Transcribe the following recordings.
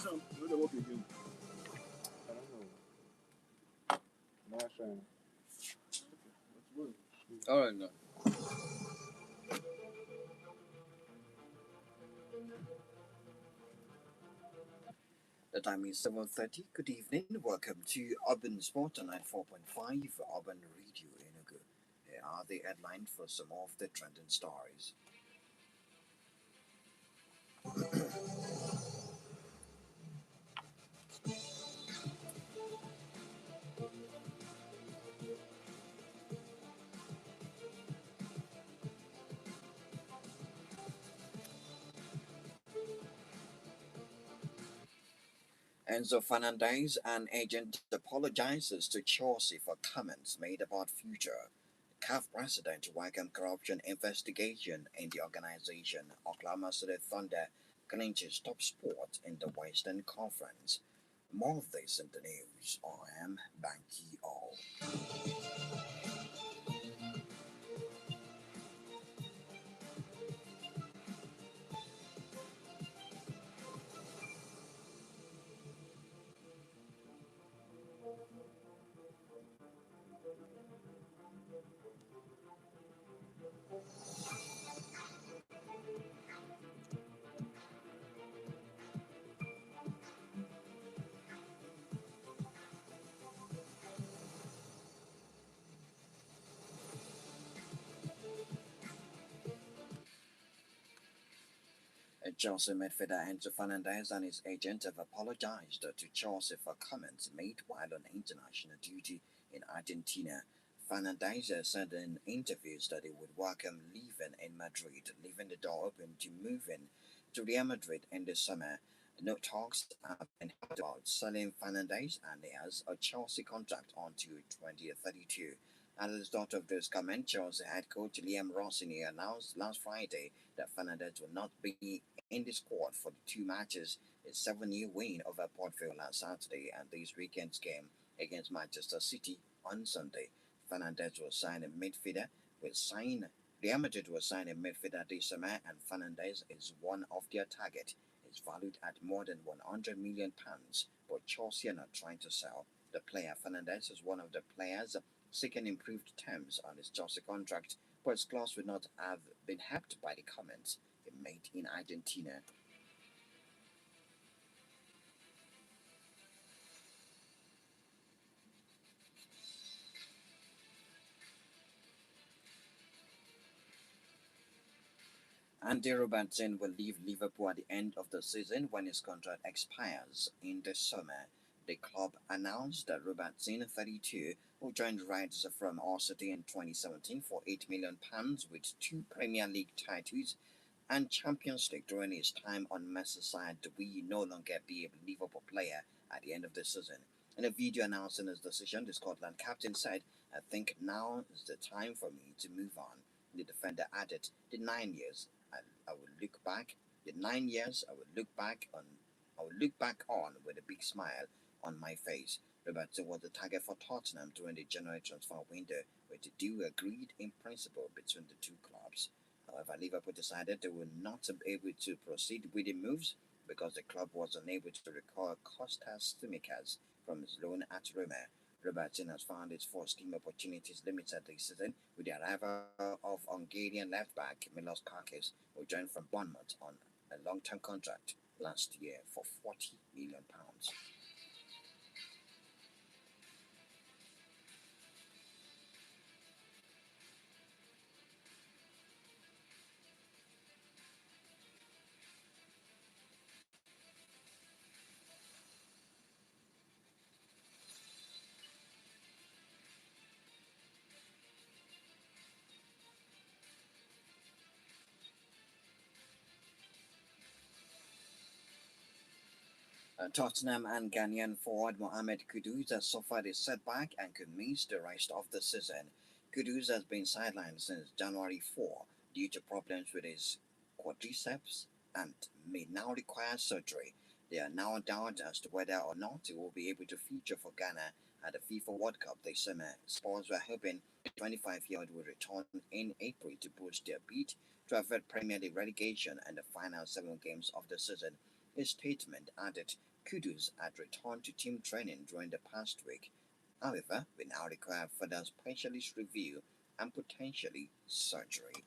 What the work again? I don't know. Not sure. All right, now. The time is 7:30. Good evening. Welcome to Urban Sport on 94.5 Urban Radio Enugu. Here are the headlines for some of the trending stories. Enzo Fernandez, an agent, apologizes to Chelsea for comments made about future. CAF president welcomed corruption investigation in the organization. Oklahoma City Thunder clinches top spot in the Western Conference. More of this in the news. I am Banky All. Chelsea midfielder Enzo Fernandez and his agent have apologized to Chelsea for comments made while on international duty in Argentina. Fernandez said in interviews that he would welcome living in Madrid, leaving the door open to moving to Real Madrid in the summer. No talks have been held about selling Fernandez, and he has a Chelsea contract until 2032. As a result of this comment, Chelsea head coach Liam Rossini announced last Friday that Fernandez will not be in the squad for the two matches, a 7-year win over Port Vale last Saturday and this weekend's game against Manchester City on Sunday. Fernandez will sign a midfielder, will sign Real Madrid will sign a midfielder this summer, and Fernandez is one of their target. It's valued at more than £100 million, but Chelsea are not trying to sell the player. Fernandez is one of the players seeking improved terms on his Chelsea contract, but his clause would not have been helped by the comments he made in Argentina. Andy Robertson will leave Liverpool at the end of the season when his contract expires in the summer. The club announced that Robertson, 32, will join the Reds from Hull City in 2017 for £8 million with two Premier League titles and Champions League during his time on Merseyside. We no longer be a Liverpool player at the end of the season. In a video announcing his decision, the Scotland captain said, I think now is the time for me to move on. The defender added, the 9 years I will look back, the 9 years I will look back on with a big smile on my face. Robertson was the target for Tottenham during the January transfer window, with the deal agreed in principle between the two clubs. However, Liverpool decided they were not able to proceed with the moves because the club was unable to recall Kostas Tsimikas from his loan at Roma. Robertson has found his first team opportunities limited this season with the arrival of Hungarian left-back Milos Karkis, who joined from Bournemouth on a long-term contract last year for £40 million. Tottenham and Ghanaian forward Mohamed Kudus has suffered a setback and could miss the rest of the season. Kudus has been sidelined since January 4 due to problems with his quadriceps and may now require surgery. There are now doubts as to whether or not he will be able to feature for Ghana at the FIFA World Cup this summer. Spurs were hoping the 25-year-old would return in April to boost their bid to avoid Premier League relegation and the final 7 games of the season. His statement added, Kudus had returned to team training during the past week. However, we now require further specialist review and potentially surgery.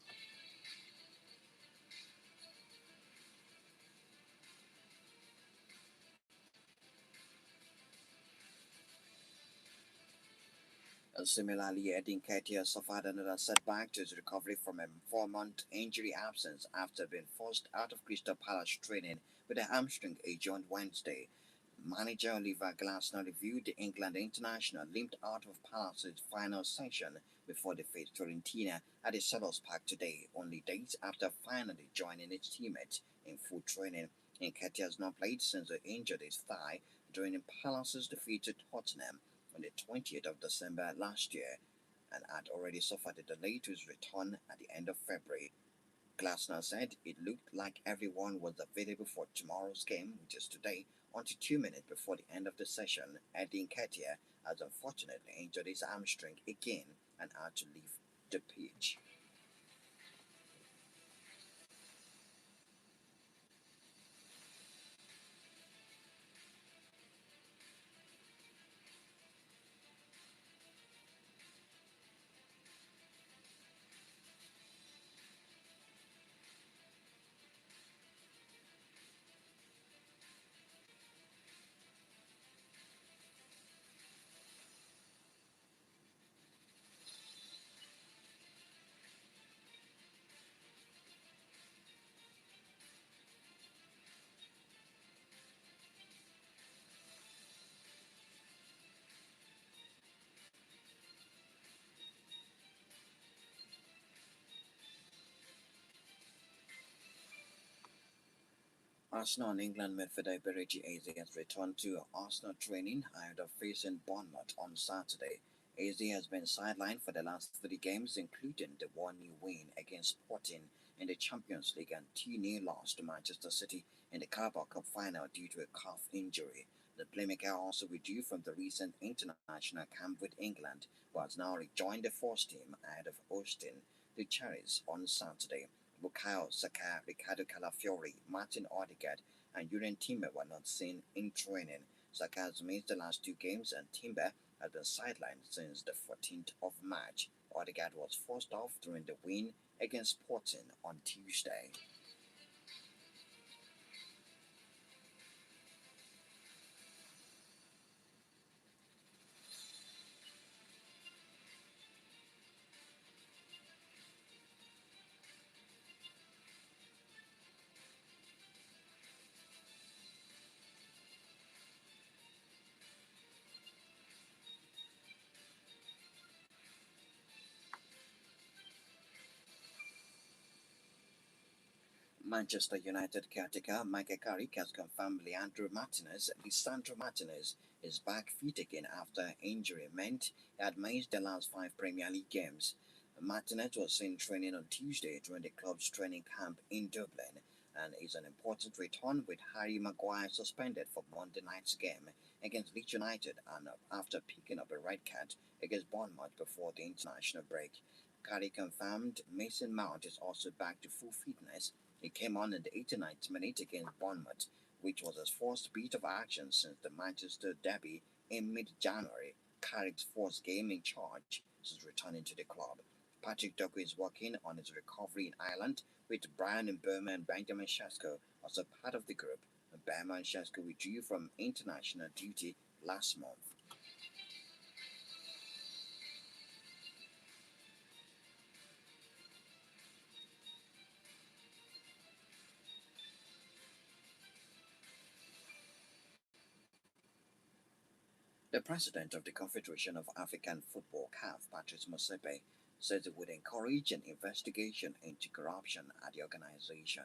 Similarly, Edin Ketia suffered another setback to his recovery from a 4-month injury absence after being forced out of Crystal Palace training with a hamstring injury on Wednesday. Manager Oliver Glasner reviewed the England international limped out of Palace's final session before they faced Fiorentina at the Selhurst Park today, only days after finally joining its teammates in full training. Nketiah has not played since he injured his thigh during Palace's defeat to Tottenham on the 20th of December last year and had already suffered a delay to his return at the end of February. Glasner said it looked like everyone was available for tomorrow's game, which is today, until 2 minutes before the end of the session. Eddie Nketiah has unfortunately injured his hamstring again and had to leave the pitch. Arsenal and England midfielder Berigi Eze has returned to Arsenal training ahead of facing Bournemouth on Saturday. Eze has been sidelined for the last 3 games, including the 1-0 win against Sporting in the Champions League and 2-0 loss to Manchester City in the Carabao Cup final due to a calf injury. The playmaker also withdrew from the recent international camp with England, but has now rejoined the first team ahead of hosting the Cherries on Saturday. Bukayo Saka, Ricardo Calafiori, Martin Odegaard, and Julian Timber were not seen in training. Saka has missed the last 2 games, and Timber has been sidelined since the 14th of March. Odegaard was forced off during the win against Sporting on Tuesday. Manchester United caretaker Michael Carrick has confirmed Lisandro Martinez is back fit again after injury meant he had missed the last 5 Premier League games. Martinez was seen training on Tuesday during the club's training camp in Dublin and is an important return with Harry Maguire suspended for Monday night's game against Leeds United and after picking up a red card against Bournemouth before the international break. Carrick confirmed Mason Mount is also back to full fitness. He came on in the 89th minute against Bournemouth, which was his first bit of action since the Manchester derby in mid-January. Carrick's first game in charge since returning to the club. Patrick Doku is working on his recovery in Ireland with Brian Burma and Benjamin Sesko as a part of the group. Burma and Sesko withdrew from international duty last month. The president of the Confederation of African Football (CAF), Patrice Motsepe, says it would encourage an investigation into corruption at the organization.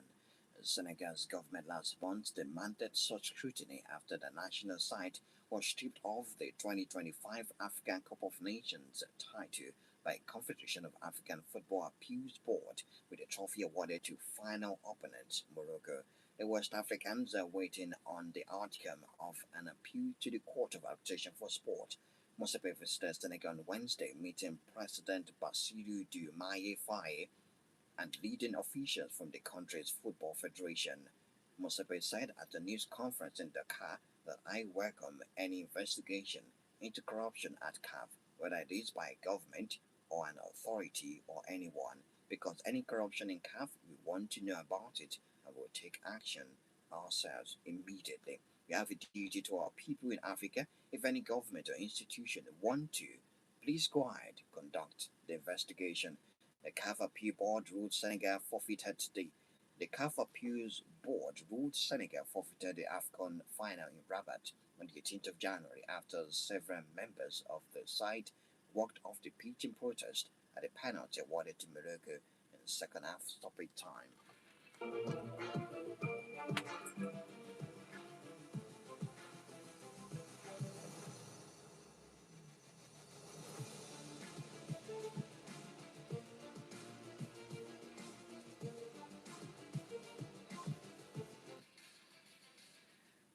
Senegal's government last month demanded such scrutiny after the national side was stripped of the 2025 African Cup of Nations title by Confederation of African Football Appeals Board, with the trophy awarded to final opponent Morocco. The West Africans are waiting on the outcome of an appeal to the Court of Arbitration for Sport. Mosepe visited Senegal on Wednesday, meeting President Bassirou Diomaye Faye and leading officials from the country's football federation. Mosepe said at a news conference in Dakar that I welcome any investigation into corruption at CAF, whether it is by a government or an authority or anyone, because any corruption in CAF, we want to know about it and will take action ourselves immediately. We have a duty to our people in Africa. If any government or institution want to, please go ahead, conduct the investigation. The CAF Appeal Board ruled Senegal forfeited the CAF Appeals Board ruled Senegal forfeited the AFCON final in Rabat on the 18th of January after several members of the side walked off the pitch in protest at a penalty awarded to Morocco in the second half stoppage time.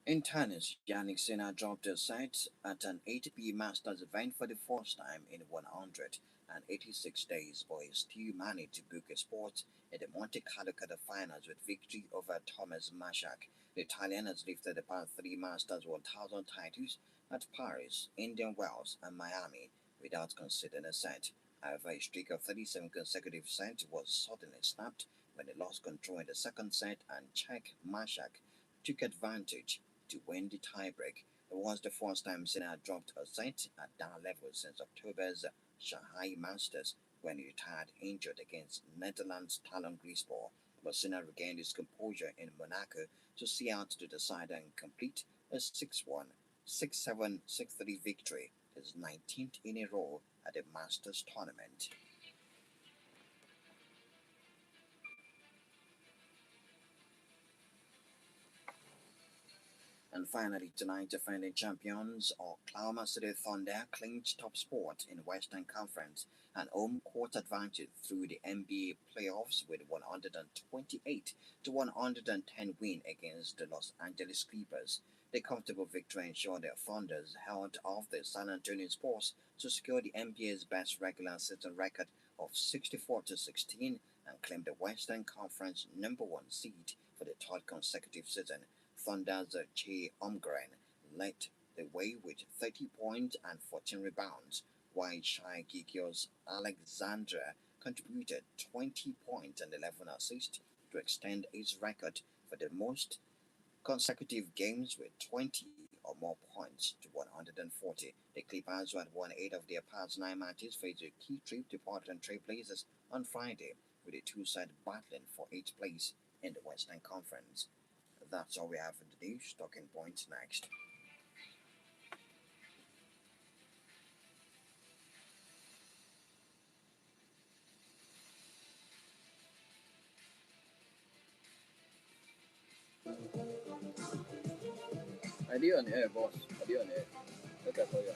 In tennis, Yannick Sinner dropped a set at an ATP Masters event for the first time in 186 days, but he still managed to book a spot in the Monte Carlo quarterfinals with victory over Thomas Mashak. The Italian has lifted the past three Masters 1000 titles at Paris, Indian Wells, and Miami without conceding a set. However, a streak of 37 consecutive sets was suddenly snapped when he lost control in the second set and Czech Mashak took advantage to win the tiebreak. It was the first time Sinner dropped a set at that level since October's Shanghai Masters when he retired injured against Netherlands Talon Griesbach. But Sinner regained his composure in Monaco to see out the decider and complete a 6-1, 6-7, 6-3 victory, his 19th in a row at the Masters tournament. And finally, tonight, defending champions Oklahoma City Thunder clinched top spot in Western Conference and home court advantage through the NBA playoffs with 128 to 110 win against the Los Angeles Clippers. The comfortable victory ensured the Thunders held off the San Antonio Spurs to secure the NBA's best regular season record of 64 to 16 and claim the Western Conference number one seed for the third consecutive season. Thunder's Che Omgren led the way with 30 points and 14 rebounds, while Shai Gilgeous Alexandra contributed 20 points and 11 assists to extend his record for the most consecutive games with 20 or more points to 140. The Clippers, who had won 8 of their past 9 matches, faced a key trip to Portland Trail Blazers on Friday, with the two sides battling for 8th place in the Western Conference. That's all we have for the news. Talking points next. Idea on air, boss. Idea on air. Okay, for you.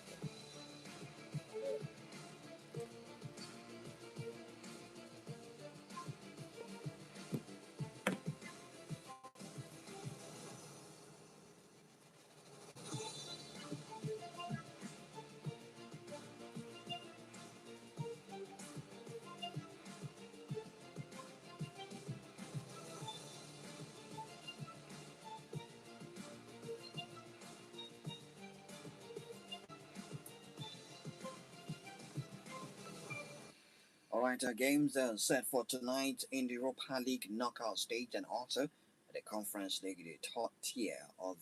Alright, games set for tonight in the Europa League knockout stage and also the Conference League, the top tier of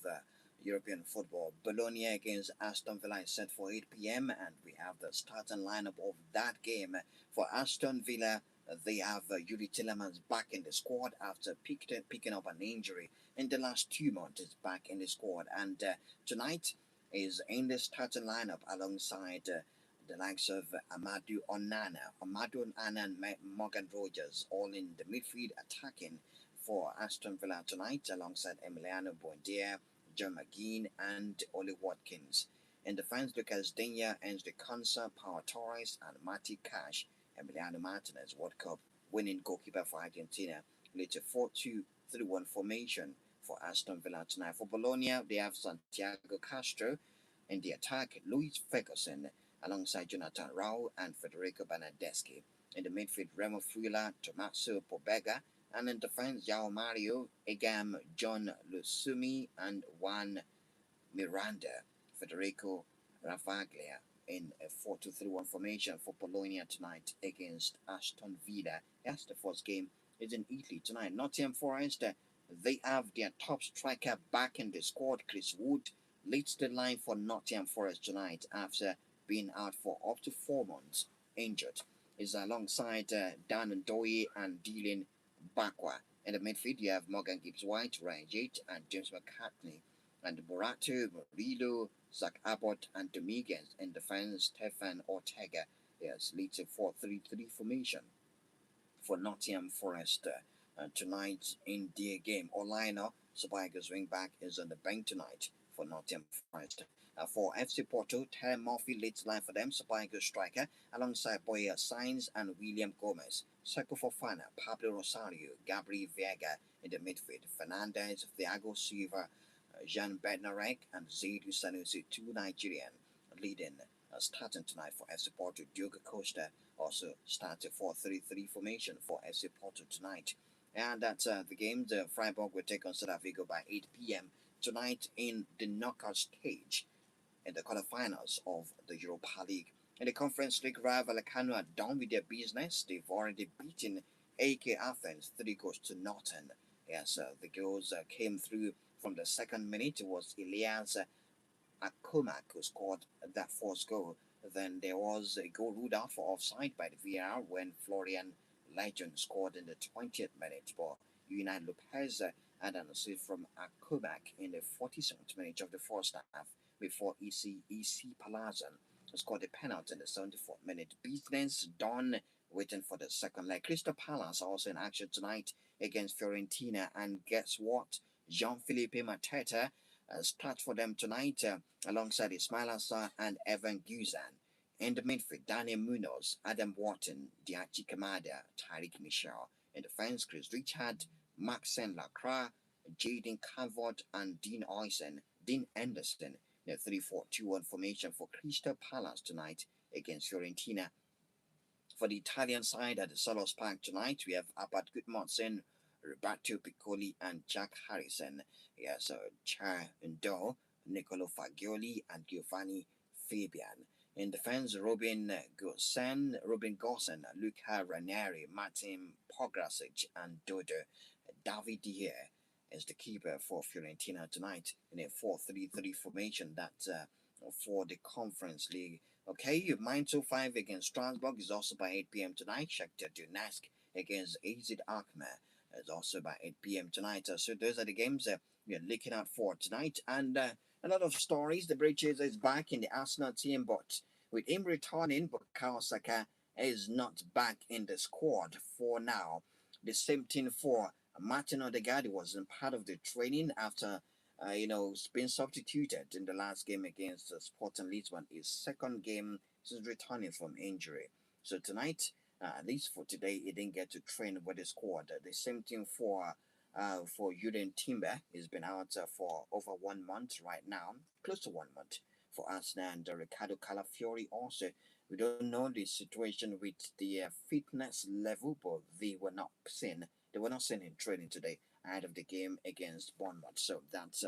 European football. Bologna against Aston Villa is set for 8 p.m. and we have the starting lineup of that game. For Aston Villa, they have Yuri Tillemans back in the squad after picking up an injury in the last 2 months. Is back in the squad and tonight is in the starting lineup alongside the likes of Amadou Onana and Morgan Rogers, all in the midfield attacking for Aston Villa tonight, alongside Emiliano Buendia, John McGinn, and Oli Watkins. In defense, Lucas Digne ends the concert, Pau Torres, and Mati Cash. Emiliano Martinez, World Cup winning goalkeeper for Argentina, leads a 4-2-3-1 formation for Aston Villa tonight. For Bologna, they have Santiago Castro in the attack, Luis Ferguson, alongside Jonathan Rao and Federico Bernardeschi. In the midfield, Remo Frula, Tommaso Pobega, and in defense, Yao Mario, Egam, John Lusumi, and Juan Miranda, Federico Ravaglia in a 4-2-3-1 formation for Bologna tonight against Aston Villa. Yes, the first game is in Italy tonight. Nottingham Forest, they have their top striker back in the squad. Chris Wood leads the line for Nottingham Forest tonight after being out for up to 4 months injured. Is alongside Dan Ndoye and Dylan Bakwa. In the midfield, you have Morgan Gibbs White, Ryan Yates, and James McCartney. And Morato, Murillo, Zach Abbott, and Dominguez. In defense, Stefan Ortega. Yes, leads a 4-3-3 formation for Nottingham Forest tonight in their game. Orlino, Sabaiga's wing back, is on the bench tonight for Nottingham Forest. For FC Porto, Terry Murphy leads line for them, Sabaiga's striker, alongside Boya Sainz and William Gomez. Circle for Fana, Pablo Rosario, Gabriel Vega in the midfield, Fernandez, Thiago Silva, Jean Bednarek, and Zaidu Sanusi, two Nigerian leading starting tonight for FC Porto. Diogo Costa also started 4-3-3 formation for FC Porto tonight. And that's the game. The Freiburg will take on Celta Vigo by 8 p.m. tonight in the knockout stage in the quarterfinals of the Europa League. In the Conference League, Rayo Vallecano are done with their business. They've already beaten AK Athens 3 goals to nothing. Yes, the goals came through from the second minute. It was Elias Akumak who scored that first goal. Then there was a goal ruled out for offside by the VAR when Florian Legend scored in the 20th minute. But Unai Lopez had an assist from Akumak in the 47th minute of the first half before EC Palazan scored a penalty in the 74th minute. Business done, waiting for the second leg. Crystal Palace also in action tonight against Fiorentina. And guess what? Jean-Philippe Mateta starts for them tonight alongside Ismail Assar and Evan Guzan. In the midfield, Daniel Munoz, Adam Wharton, Diachi Kamada, Tariq Michel. In defense, Chris Richard, Maxen Lacroix, Jaden Calvert, and Dean Anderson. In a 3-4-2-1 formation for Crystal Palace tonight against Fiorentina. For the Italian side at the Solos Park tonight, we have Abad Gudmondsen, Roberto Piccoli, and Jack Harrison. Yes, Char Ndo, Nicolo Fagioli, and Giovanni Fabian. In defense, Robin Gosson, Luca Ranieri, Martin Pograsic, and Dodo David Dier is the keeper for Fiorentina tonight in a 4-3-3 formation that for the Conference League. Okay, Mainz 05 against Strasbourg is also by 8 p.m. tonight. Shakhtar Donetsk against AZ Alkmaar is also by 8 p.m. tonight. So those are the games we are looking out for tonight. And a lot of stories. The Bridge Chaser is back in the Arsenal team, but with him returning, Bukayo Saka is not back in the squad for now. The same thing for Martin Odegaard. Wasn't part of the training after being substituted in the last game against Sporting Lisbon. His second game since returning from injury. So tonight, at least for today, he didn't get to train with the squad. The same thing for Julian Timber. He's been out for over 1 month right now, close to 1 month for Arsenal. And Ricardo Calafiori also. We don't know the situation with the fitness level, but they were not seen in training today ahead of the game against Bournemouth. So that's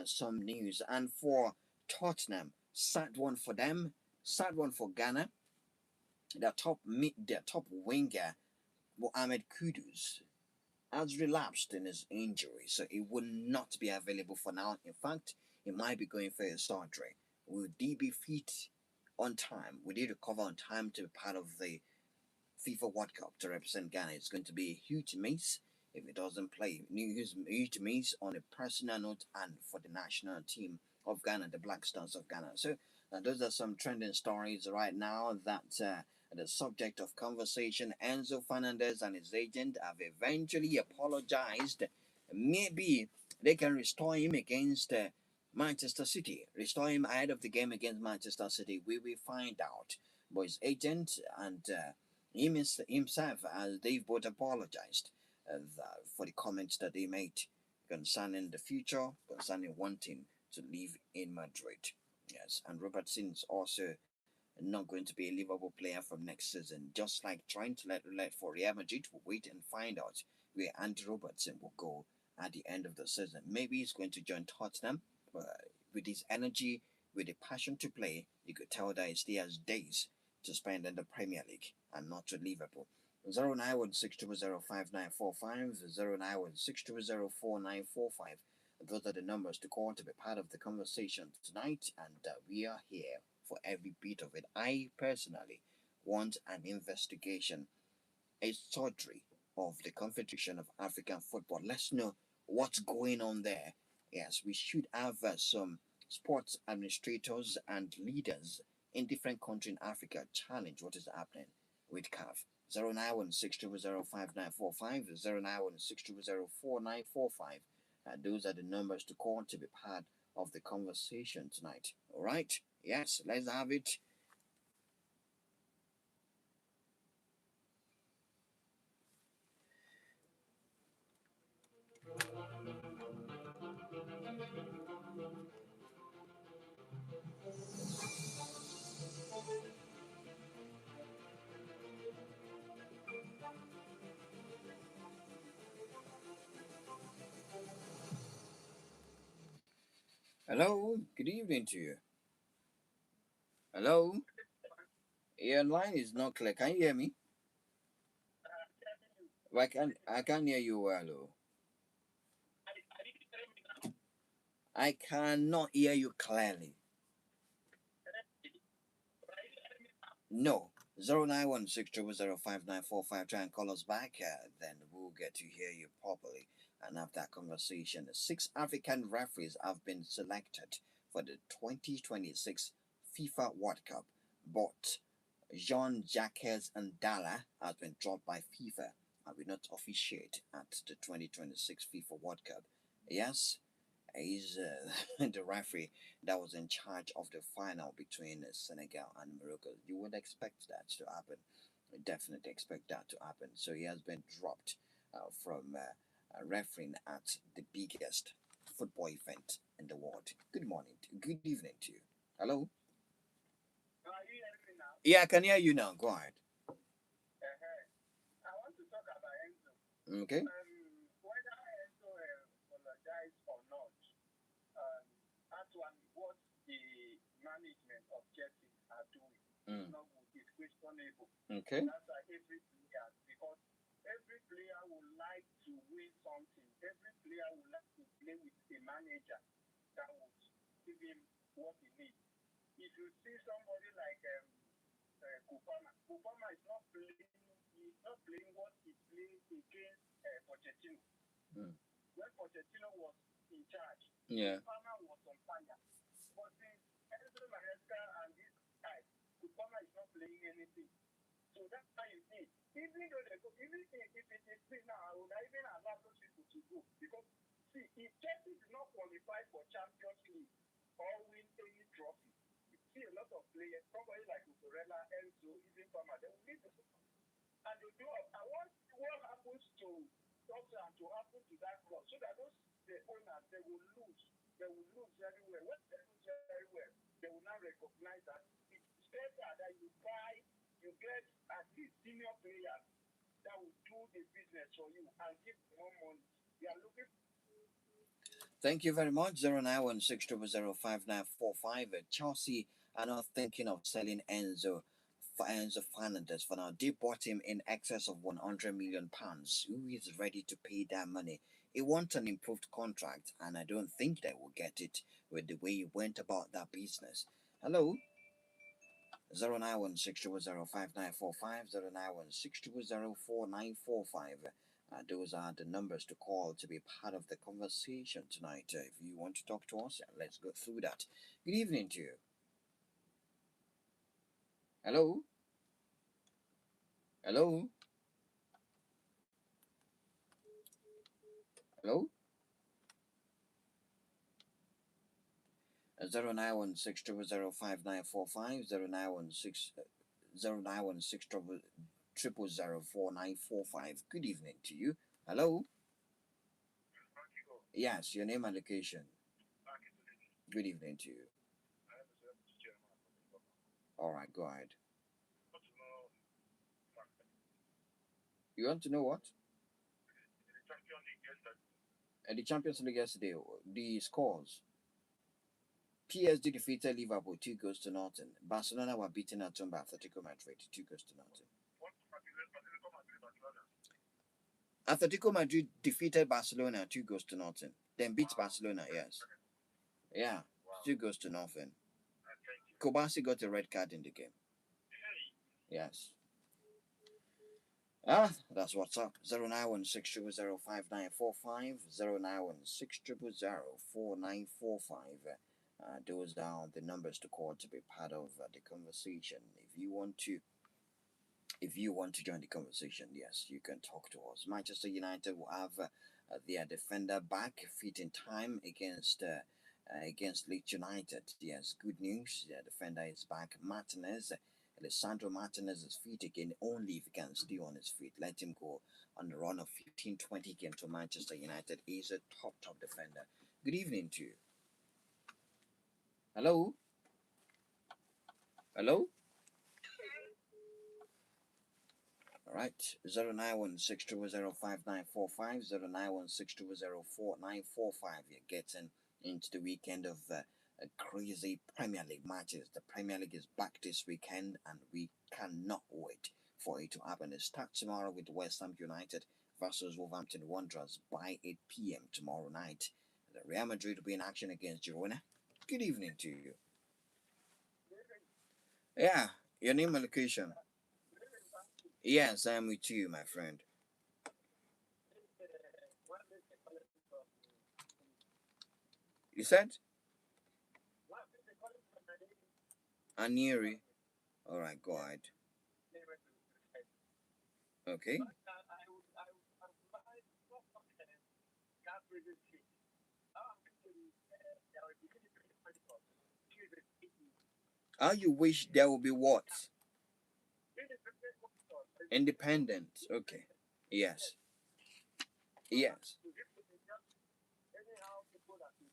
some news. And for Tottenham, sad one for them, sad one for Ghana. Their top winger, Mohamed Kudus, has relapsed in his injury, so he will not be available for now. In fact, he might be going for a surgery. Will he be fit on time? Will he recover on time to be part of the FIFA World Cup to represent Ghana? It's going to be a huge miss if he doesn't play. Huge miss on a personal note and for the national team of Ghana, the Black Stars of Ghana. So those are some trending stories right now that the subject of conversation. Enzo Fernandez and his agent have eventually apologized. Maybe they can restore him against Manchester City. Restore him ahead of the game against Manchester City. We will find out. But his agent and himself, they've both apologized for the comments that they made concerning the future, concerning wanting to live in Madrid. Yes, and Robertson's also not going to be a Liverpool player from next season. Just like trying to let for Real Madrid, we'll wait and find out where Andy Robertson will go at the end of the season. Maybe he's going to join Tottenham. with his energy, with the passion to play, you could tell that he still has days to spend in the Premier League and not to Liverpool. 0916205945, 0916204945. Those are the numbers to call to be part of the conversation tonight, and we are here for every bit of it. I personally want an investigation, a surgery of the Confederation of African Football. Let's know what's going on there. Yes, we should have some sports administrators and leaders in different countries in Africa challenge what is happening with CAF. 0916205945, 0916204945. Those are the numbers to call to be part of the conversation tonight. All right? Yes, let's have it. Hello, good evening to you. Hello, your line is not clear. Can you hear me? I can hear you well. Oh. I cannot hear you clearly. No. 0916005945. Try and call us back. Then we'll get to hear you properly and have that conversation. 6 African referees have been selected for the 2026 FIFA World Cup, but Jean-Jacques Ndala has been dropped by FIFA and will not officiate at the 2026 FIFA World Cup. Yes, he's the referee that was in charge of the final between Senegal and Morocco. You would expect that to happen. Definitely expect that to happen. So he has been dropped from refereeing at the biggest football event in the world. Good morning. Good evening to you. Hello. Yeah, I can hear you now. Go ahead. Okay. Mm. Okay. Mm. Yeah. Thank you very much. 0916005945. Chelsea are not thinking of selling Enzo Fernandez for now. They bought him in excess of £100 million. Who is ready to pay that money? He wants an improved contract, and I don't think they will get it with the way he went about that business. Hello. 0916205945, 0916204945. Those are the numbers to call to be part of the conversation tonight. If you want to talk to us, let's go through that. Good evening to you. Hello? Hello? Hello? 0916205945, 0916004945. Good evening to you. Hello? Yes, your name and location. Good evening to you. All right, go ahead. You want to know what? The Champions League yesterday, the scores. PSG defeated Liverpool 2 goals to nothing. Barcelona were beaten at home by Atletico Madrid 2 goals to nothing. Atletico Madrid defeated Barcelona 2 goals to nothing. Then beat Barcelona, yes. Yeah, 2 goals to nothing. Kobasi got a red card in the game. Yes. That's what's up. 0916005945, 0916004945. Those are the numbers to call to be part of the conversation. If you want to join the conversation, yes, you can talk to us. Manchester United will have their defender back fit in time against Leeds United. Yes, good news. The defender is back. Alessandro Martinez is fit again. Only if he can stay on his feet. Let him go on the run of 15-20 games to Manchester United. He's a top defender. Good evening to you. Hello? Hello? All right, 0916005945, 0916004945. You're getting into the weekend of crazy Premier League matches. The Premier League is back this weekend, and we cannot wait for it to happen. It starts tomorrow with West Ham United versus Wolverhampton Wanderers by 8 p.m. tomorrow night. The Real Madrid will be in action against Girona. Good evening to you. Yeah, your name and location. Yes, I'm with you, my friend. You said? Anieri. All right, go ahead. Okay. How you wish there would be what? Independent. Okay. Yes. Yes.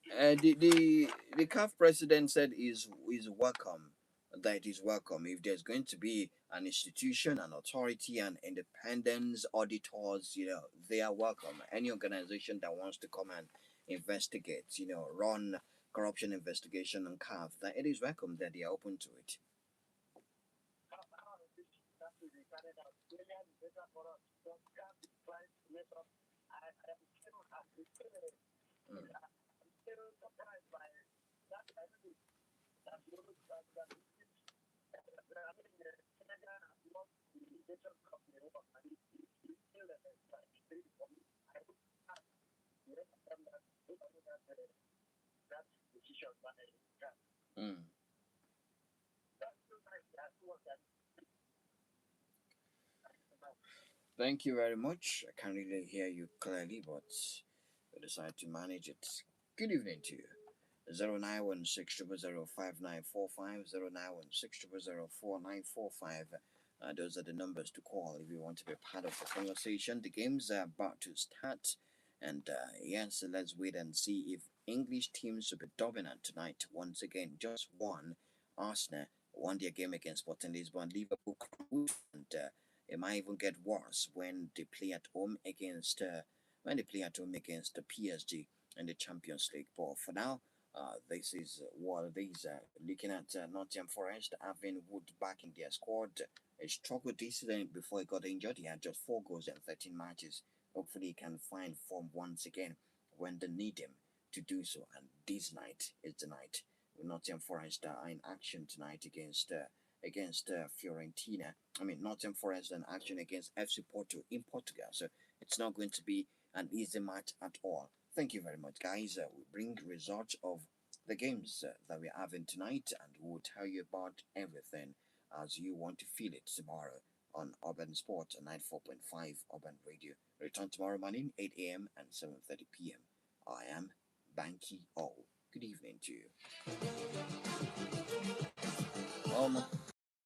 The CAF president said is welcome. That is welcome. If there's going to be an institution, an authority, and independence auditors, they are welcome. Any organization that wants to come and investigate, run corruption investigation on CAF, that it is welcome that they are open to it. Mm. Mm. Thank you very much. I can't really hear you clearly, but I decided to manage it. Good evening to you. 0916005945, 0916004945. Those are the numbers to call if you want to be part of the conversation. The games are about to start, and yes, let's wait and see if English teams will be dominant tonight. Once again, just one. Arsenal won their game against Sporting Lisbon. Liverpool cruised, and it might even get worse when they play at home against the PSG in the Champions League. But for now, this is what these looking at Nottingham Forest having Wood back in their squad. He struggled this season before he got injured. He had just 4 goals in 13 matches. Hopefully, he can find form once again when they need him to do so. And this night is the night. Nottingham Forest are in action tonight against Fiorentina. I mean, Nottingham Forest in action against FC Porto in Portugal. So it's not going to be an easy match at all. Thank you very much, guys. We bring results of the games that we're having tonight, and we'll tell you about everything as you want to feel it tomorrow on Urban Sport 94.5 Urban Radio. Return tomorrow morning, 8 a.m. and 7:30 p.m. I am Banky O. Good evening to you.